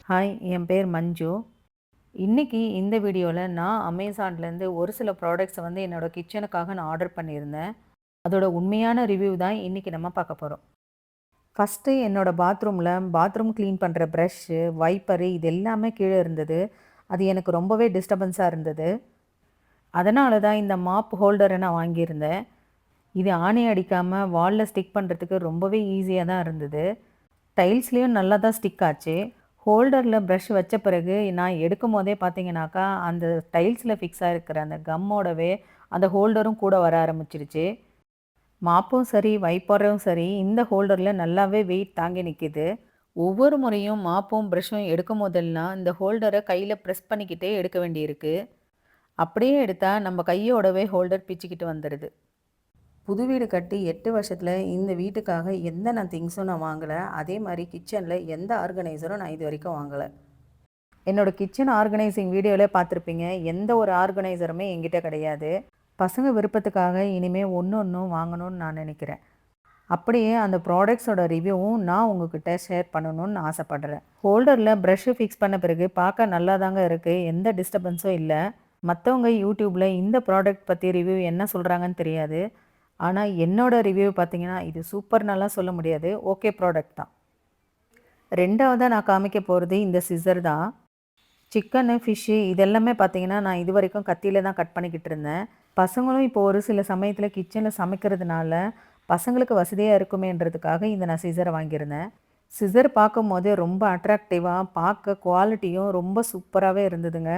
Hi, என் பேர் மஞ்சு. இன்னைக்கு இந்த வீடியோவில் நான் அமேசான்லேருந்து ஒரு சில ப்ராடக்ட்ஸை என்னோட கிச்சனுக்காக நான் ஆர்டர் பண்ணியிருந்தேன். அதோட உண்மையான ரிவ்யூ தான் இன்றைக்கி நம்ம பார்க்க போகிறோம். ஃபஸ்ட்டு என்னோட பாத்ரூம் க்ளீன் பண்ணுற ப்ரஷ்ஷு, வைப்பரு இது எல்லாமே கீழே இருந்தது. அது எனக்கு ரொம்பவே டிஸ்டர்பன்ஸாக இருந்தது. அதனால தான் இந்த மாப் ஹோல்டரை நான் வாங்கியிருந்தேன். இது ஆணி அடிக்காமல் வாலில் ஸ்டிக் பண்ணுறதுக்கு ரொம்பவே ஈஸியாக தான் இருந்தது. டைல்ஸ்லேயும் நல்லா தான் ஸ்டிக் ஆச்சு. ஹோல்டரில் ப்ரஷ் வச்ச பிறகு நான் எடுக்கும் போதே பார்த்தீங்கன்னாக்கா, அந்த டைல்ஸில் ஃபிக்ஸ் ஆகிருக்கிற அந்த கம்மோடவே அந்த ஹோல்டரும் கூட வர ஆரம்பிச்சிருச்சு. மாப்பும் சரி, வைப்பரும் சரி, இந்த ஹோல்டரில் நல்லாவே வெயிட் தாங்கி நிற்கிது. ஒவ்வொரு முறையும் மாப்பும் ப்ரஷ்ஷும் எடுக்கும் போதெல்லாம் இந்த ஹோல்டரை கையில் ப்ரெஸ் பண்ணிக்கிட்டே எடுக்க வேண்டியிருக்கு. அப்படியே எடுத்தால் நம்ம கையோடவே ஹோல்டர் பிச்சுக்கிட்டு வந்துடுது. புது வீடு கட்டி 8 வருஷத்தில் இந்த வீட்டுக்காக எந்த நான் திங்ஸும் நான் வாங்கலை. அதே மாதிரி கிச்சனில் எந்த ஆர்கனைசரும் நான் இது வரைக்கும் வாங்கலை. என்னோடய கிச்சன் ஆர்கனைசிங் வீடியோவில் பார்த்துருப்பீங்க. எந்த ஒரு ஆர்கனைசருமே என்கிட்ட கிடையாது. பசங்க விருப்பத்துக்காக இனிமேல் ஒன்றும் வாங்கணும்னு நான் நினைக்கிறேன். அப்படியே அந்த ப்ராடக்ட்ஸோட ரிவ்யூவும் நான் உங்ககிட்ட ஷேர் பண்ணணும்னு ஆசைப்பட்றேன். ஹோல்டரில் ப்ரஷ்ஷு ஃபிக்ஸ் பண்ண பிறகு பார்க்க நல்லா தாங்க இருக்குது. எந்த டிஸ்டர்பன்ஸும் இல்லை. மற்றவங்க யூடியூப்பில் இந்த ப்ராடக்ட் பற்றி ரிவ்யூ என்ன சொல்கிறாங்கன்னு தெரியாது. ஆனால் என்னோடய ரிவ்யூ பார்த்தீங்கன்னா இது சூப்பர் நல்லா சொல்ல முடியாது. ஓகே ப்ராடக்ட் தான். ரெண்டாவதாக நான் காமிக்க போகிறது இந்த சிசர் தான். சிக்கனு, ஃபிஷ்ஷு இதெல்லாமே பார்த்தீங்கன்னா நான் இது வரைக்கும் கத்தியில் தான் கட் பண்ணிக்கிட்டு இருந்தேன். பசங்களும் இப்போ ஒரு சில சமயத்தில் கிச்சனில் சமைக்கிறதுனால பசங்களுக்கு வசதியாக இருக்குமேன்றதுக்காக இந்த நான் சிசரை வாங்கியிருந்தேன். சிசர் பார்க்கும்போது ரொம்ப அட்ராக்டிவாக, பார்க்க குவாலிட்டியும் ரொம்ப சூப்பராகவே இருந்ததுங்க.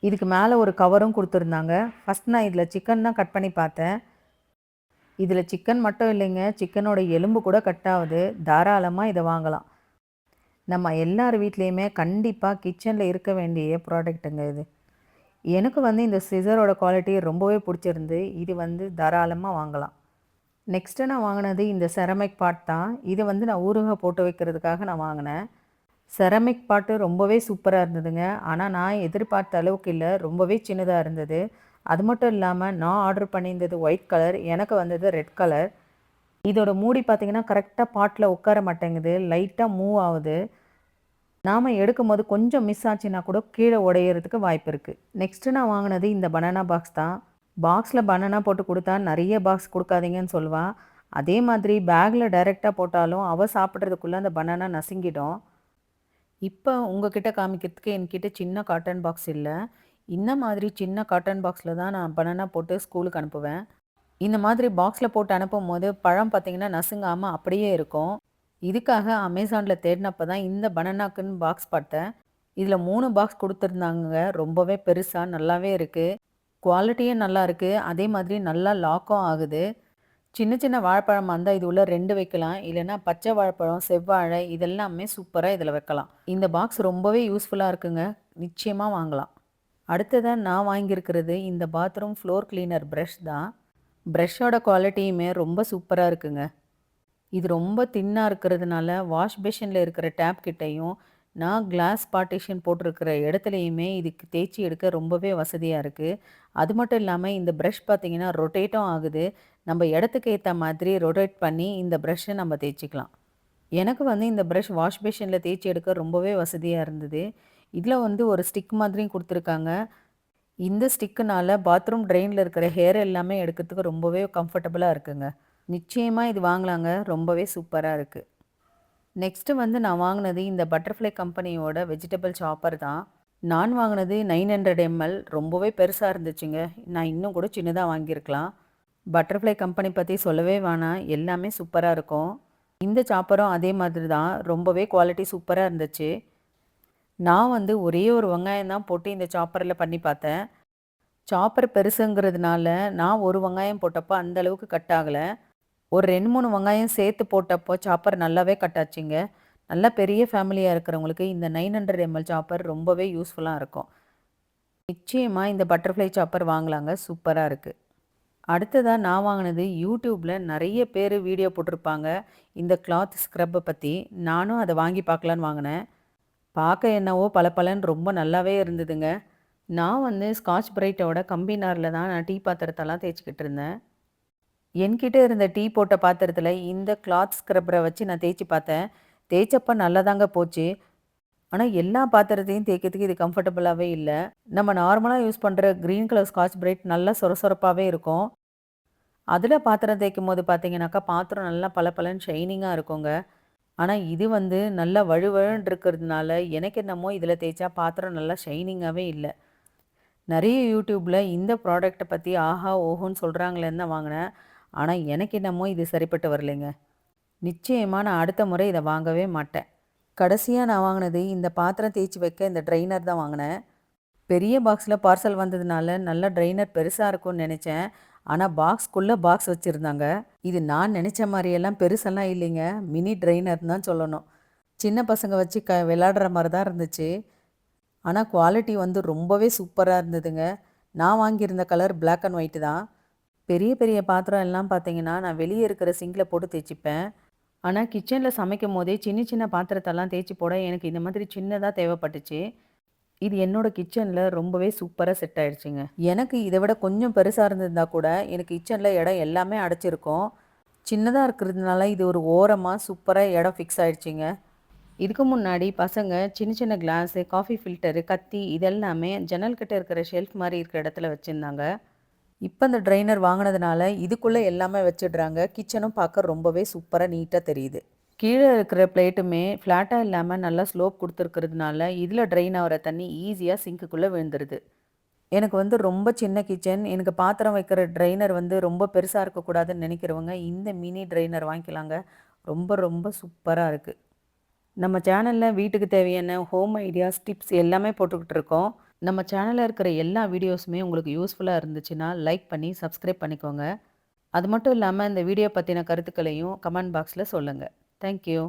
இதுக்கு மேலே ஒரு கவரும் கொடுத்துருந்தாங்க. ஃபஸ்ட் நான் இதில் சிக்கன் தான் கட் பண்ணி பார்த்தேன். இதில் சிக்கன் மட்டும் இல்லைங்க, சிக்கனோட எலும்பு கூட கட் ஆகுது. தாராளமாக இதை வாங்கலாம். நம்ம எல்லார் வீட்லேயுமே கண்டிப்பாக கிச்சனில் இருக்க வேண்டிய ப்ராடக்ட்டுங்க இது. எனக்கு இந்த சிசரோட குவாலிட்டி ரொம்பவே பிடிச்சிருந்து. இது தாராளமாக வாங்கலாம். நெக்ஸ்ட்டு நான் வாங்கினது இந்த செரமிக் பாட் தான். இது நான் ஊறுகாய் போட்டு வைக்கிறதுக்காக நான் வாங்கினேன். செரமிக் பாட்டு ரொம்பவே சூப்பராக இருந்ததுங்க. ஆனால் நான் எதிர்பார்த்த அளவுக்கு இல்லை, ரொம்பவே சின்னதாக இருந்தது. அது மட்டும் இல்லாமல் நான் ஆர்டர் பண்ணியிருந்தது ஒயிட் கலர், எனக்கு வந்தது ரெட் கலர். இதோட மூடி பார்த்திங்கன்னா கரெக்டாக பாட்டில் உட்கார மாட்டேங்குது, லைட்டாக மூவ் ஆகுது. நாம் எடுக்கும்போது கொஞ்சம் மிஸ் ஆச்சுன்னா கூட கீழே உடையிறதுக்கு வாய்ப்பு இருக்குது. நெக்ஸ்ட்டு நான் வாங்கினது இந்த பனானா பாக்ஸ் தான். பாக்ஸில் பனானா போட்டு கொடுத்தா நிறைய பாக்ஸ் கொடுக்காதீங்கன்னு சொல்லுவாள். அதே மாதிரி பேக்கில் டைரெக்டாக போட்டாலும் அவள் சாப்பிட்றதுக்குள்ளே அந்த பனானா நசுங்கிடும். இப்போ உங்ககிட்ட காமிக்கிறதுக்கு என்கிட்ட சின்ன காட்டன் பாக்ஸ் இல்லை. இந்த மாதிரி சின்ன காட்டன் பாக்ஸில் தான் நான் பனானா போட்டு ஸ்கூலுக்கு அனுப்புவேன். இந்த மாதிரி பாக்ஸில் போட்டு அனுப்பும் போது பழம் பார்த்திங்கன்னா நசுங்காமல் அப்படியே இருக்கும். இதுக்காக அமேசானில் தேடினப்போ தான் இந்த பனானாக்குன்னு பாக்ஸ் பார்த்தேன். இதில் 3 பாக்ஸ் கொடுத்துருந்தாங்க. ரொம்பவே பெருசாக நல்லாவே இருக்குது. குவாலிட்டியும் நல்லா இருக்குது. அதே மாதிரி நல்லா லாக்கும் ஆகுது. சின்ன சின்ன வாழைப்பழமாக இருந்தால் இது உள்ள 2 வைக்கலாம். இல்லைன்னா பச்சை வாழைப்பழம், செவ்வாழை இதெல்லாமே சூப்பராக இதில் வைக்கலாம். இந்த பாக்ஸ் ரொம்பவே யூஸ்ஃபுல்லாக இருக்குங்க. நிச்சயமாக வாங்கலாம். அடுத்ததாக நான் வாங்கியிருக்கிறது இந்த பாத்ரூம் ஃப்ளோர் கிளீனர் ப்ரஷ் தான். ப்ரஷ்ஷோட குவாலிட்டியுமே ரொம்ப சூப்பராக இருக்குங்க. இது ரொம்ப தின்னாக இருக்கிறதுனால வாஷ் பேஷனில் இருக்கிற டேப் கிட்டையும் நான் கிளாஸ் பார்ட்டிஷன் போட்டிருக்கிற இடத்துலையுமே இதுக்கு தேய்ச்சி எடுக்க ரொம்பவே வசதியாக இருக்குது. அது மட்டும் இல்லாமல் இந்த ப்ரஷ் பார்த்திங்கன்னா ரொட்டேட்டும் ஆகுது. நம்ம இடத்துக்கு ஏற்ற மாதிரி ரொட்டேட் பண்ணி இந்த ப்ரஷ்ஷை நம்ம தேய்ச்சிக்கலாம். எனக்கு இந்த ப்ரஷ் வாஷ் பேஷனில் தேய்ச்சி எடுக்க ரொம்பவே வசதியாக இருந்தது. இதில் ஒரு ஸ்டிக் மாதிரியும் கொடுத்துருக்காங்க. இந்த ஸ்டிக்குனால் பாத்ரூம் ட்ரெயினில் இருக்கிற ஹேர் எல்லாமே எடுக்கிறதுக்கு ரொம்பவே கம்ஃபர்டபுளாக இருக்குங்க. நிச்சயமாக இது வாங்கலாங்க. ரொம்பவே சூப்பராக இருக்குது. நெக்ஸ்ட்டு நான் வாங்கினது இந்த பட்டர்ஃப்ளை கம்பெனியோட வெஜிடபிள் சாப்பர் தான். நான் வாங்கினது 900 ml ரொம்பவே பெருசாக இருந்துச்சுங்க. நான் இன்னும் கூட சின்னதாக வாங்கியிருக்கலாம். பட்டர்ஃப்ளை கம்பெனி பற்றி சொல்லவே வேணாம், எல்லாமே சூப்பராக இருக்கும். இந்த சாப்பரும் அதே மாதிரி தான், ரொம்பவே குவாலிட்டி சூப்பராக இருந்துச்சு. நான் ஒரே ஒரு வெங்காயம் தான் போட்டு இந்த சாப்பரில் பண்ணி பார்த்தேன். சாப்பர் பெருசுங்கிறதுனால நான் ஒரு வெங்காயம் போட்டப்போ அந்தளவுக்கு கட் ஆகலை. ஒரு 2-3 வெங்காயம் சேர்த்து போட்டப்போ சாப்பர் நல்லாவே கட் ஆச்சுங்க. நல்லா பெரிய ஃபேமிலியாக இருக்கிறவங்களுக்கு இந்த 900 ml சாப்பர் ரொம்பவே யூஸ்ஃபுல்லாக இருக்கும். நிச்சயமாக இந்த பட்டர்ஃப்ளை சாப்பர் வாங்கலாங்க. சூப்பராக இருக்குது. அடுத்ததாக நான் வாங்கினது யூடியூப்பில் நிறைய பேர் வீடியோ போட்டிருப்பாங்க இந்த கிளாத் ஸ்க்ரப்பை பற்றி. நானும் அதை வாங்கி பார்க்கலான்னு வாங்கினேன். பார்க்க என்னவோ பளபளன்னு ரொம்ப நல்லாவே இருந்ததுங்க. நான் ஸ்காட்ச் பிரைட்டோட கம்பினாரில் தான் நான் டீ பாத்திரத்தெல்லாம் தேய்ச்சிக்கிட்டு இருந்தேன். என்கிட்ட இருந்த டீ போட்ட பாத்திரத்தில் இந்த கிளாத் ஸ்க்ரப்பரை வச்சு நான் தேய்ச்சி பார்த்தேன். தேய்ச்சப்போ நல்லதாங்க போச்சு. ஆனால் எல்லா பாத்திரத்தையும் தேய்க்கிறதுக்கு இது கம்ஃபர்டபுளாகவே இல்லை. நம்ம நார்மலாக யூஸ் பண்ணுற க்ரீன் கலர் ஸ்காட்ச் பிரைட் நல்லா சொரசொரப்பாகவே இருக்கும். அதில் பாத்திரம் தேய்க்கும்போது பார்த்தீங்கன்னாக்கா, பாத்திரம் நல்லா பளபளன்னு ஷைனிங்கா இருக்குங்க. ஆனா இது வந்து நல்லா வழுவழுன்னு இருக்கிறதுனால, எனக்கு என்னமோ இதில தேய்ச்சா பாத்திரம் நல்லா ஷைனிங்காவே இல்ல. நெறைய YouTubeல இந்த ப்ராடக்ட்ட பத்தி ஆஹா, ஓஹோன்னு சொல்றாங்களேன்னு தான் வாங்குனேன். ஆனா எனக்கு என்னமோ இது சரிப்பட்டு வரலைங்க. நிச்சயமா நான் அடுத்த முறை இத வாங்கவே மாட்டேன். கடைசியா நான் வாங்குனது இந்த பாத்திரம் தேய்ச்சு வைக்க இந்த ட்ரெய்னர் தான் வாங்குனேன். பெரிய பாக்ஸ்ல பார்சல் வந்ததுனால நல்ல ட்ரெய்னர் பெருசா இருக்கும்னு நெனச்சேன். ஆனா பாக்ஸ்க்குள்ள பாக்ஸ் வச்சிருந்தாங்க. இது நான் நெனச்ச மாரியெல்லாம் பெருசெல்லாம் இல்லைங்க. மினி ட்ரெய்னர்ன்னு தான் சொல்லணும். சின்ன பசங்க வச்சு விளையாடுற மாரி தான் இருந்துச்சு. ஆனா குவாலிட்டி வந்து ரொம்பவே சூப்பரா இருந்ததுங்க. நான் வாங்கியிருந்த கலர் பிளாக் அண்ட் ஒயிட் தான். பெரிய பெரிய பாத்திரம் எல்லாம் பார்த்தீங்கன்னா, நான் வெளிய இருக்கிற சிங்க்ல போட்டு தேய்ச்சிப்பேன். ஆனா கிச்சன்ல சமைக்கும்போதே சின்ன சின்ன பாத்திரத்தெல்லாம் தேய்ச்சி போட எனக்கு இந்த மாதிரி சின்னதா தேவைப்பட்டுச்சு. இது என்னோட கிச்சன்ல ரொம்பவே சூப்பரா செட் ஆயிடுச்சுங்க. எனக்கு இத விட கொஞ்சம் பெருசா இருந்திருந்தா கூட, எனக்கு கிச்சன்ல இடம் எல்லாமே அடைச்சிருக்கும். சின்னதா இருக்கிறதுனால இது ஒரு ஓரமா சூப்பரா இடம் ஃபிக்ஸ் ஆயிடுச்சுங்க. இதுக்கு முன்னாடி பசங்க சின்ன சின்ன கிளாஸு, காஃபி ஃபில்டரு, கத்தி இதெல்லாமே ஜன்னல் கிட்ட இருக்கிற ஷெல்ஃப் மாரி இருக்கிற இடத்துல வச்சிருந்தாங்க. இப்ப இந்த ட்ரெய்னர் வாங்குனதுனால இதுக்குள்ள எல்லாமே வச்சிடுறாங்க. கிச்சனும் பார்க்க ரொம்பவே சூப்பரா நீட்டா தெரியுது. கீழ இருக்கிற பிளேட்டுமே ஃப்ளாட்டா இல்லாம நல்லா ஸ்லோப் குடுத்துருக்கிறதுனால, இதில ட்ரெயின் ஆவுற தண்ணி ஈஸியா சிங்க்குக்குள்ள விழுந்துருது. எனக்கு வந்து ரொம்ப சின்ன கிச்சன். எனக்கு பாத்திரம் வைக்கிற ட்ரெய்னர் வந்து ரொம்ப பெருசா இருக்கக்கூடாதுன்னு நெனைக்கிறவங்க, இந்த மினி ட்ரெய்னர் வாங்கிக்கலாங்க. ரொம்ப ரொம்ப சூப்பரா இருக்கு. நம்ம சேனல்ல வீட்டுக்கு தேவையான ஹோம் ஐடியாஸ், டிப்ஸ் எல்லாமே போட்டுக்கிட்டு இருக்கோம். நம்ம சேனல்ல இருக்கிற எல்லா வீடியோஸுமே உங்களுக்கு யூஸ்ஃபுல்லா இருந்துச்சுன்னா, லைக் பண்ணி சப்ஸ்கிரைப் பண்ணிக்கோங்க. அது மட்டும் இல்லாம இந்த வீடியோ பத்தின கருத்துக்களையும் கமெண்ட் பாக்ஸ்ல சொல்லுங்க. Thank you.